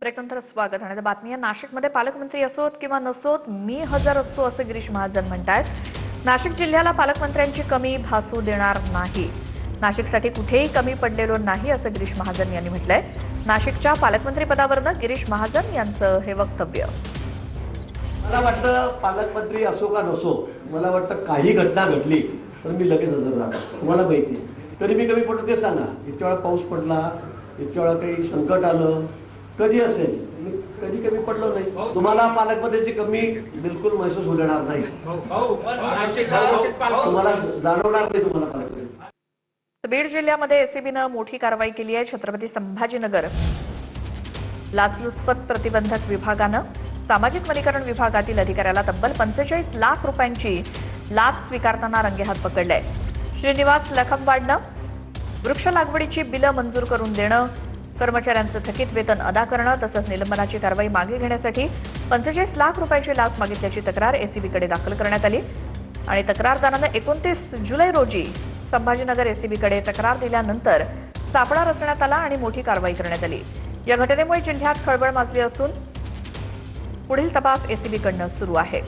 ब्रेकनंतर स्वागत आणि बातमी आहे नाशिकमध्ये पालकमंत्री असोत किंवा नसोत मी हजर असतो असे गिरीश महाजन म्हणतात। नाशिक जिल्ह्याला पालकमंत्र्यांची कमी भासू देणार नाही। नाशिकसाठी कुठेही कमी पडलेलो नाही असं गिरीश महाजन यांनी म्हटलंय। नाशिकच्या पालकमंत्री पदावरून गिरीश महाजन यांचं हे वक्तव्य। मला वाटतं पालकमंत्री असो का नसो, मला वाटतं काही घटना घडली तर मी लगेच हजर राहतो। तुम्हाला माहिती आहे कधी मी कमी पडलो ते सांगा। इतक्या वेळा पाऊस पडला, इतक्या वेळा काही संकट आलं, कधी असेल मी कधी कमी पडलो नाही। तुम्हाला पालकमंत्र्याची कमी बिलकुल महसूस होणार नाही, तुम्हाला जाणवणार नाही तुम्हाला पालकमंत्री। बीड जिल्ह्यामध्ये एसीबीनं मोठी कारवाई केली आहे। छत्रपती संभाजीनगर लाचलुचपत प्रतिबंधक विभागानं सामाजिक वनीकरण विभागातील अधिकाऱ्याला तब्बल 45 लाख रुपयांची लाच स्वीकारताना रंगेहात पकडलंय। श्रीनिवास लखमवाडनं वृक्ष लागवडीची बिलं मंजूर करून देणं, कर्मचाऱ्यांचं थकीत वेतन अदा करणं तसंच निलंबनाची कारवाई मागे घेण्यासाठी 45 लाख रुपयांची लाच मागितल्याची तक्रार एसीबीकडे दाखल करण्यात आली आणि तक्रारदारानं 29 जुलै रोजी संभाजीनगर एसीबीकडे तक्रार दिल्यानंतर सापळा रचण्यात आला आणि मोठी कारवाई करण्यात आली। या घटनेमुळे जिल्ह्यात खळबळ माजली असून पुढील तपास एसीबीकडनं सुरू आहे।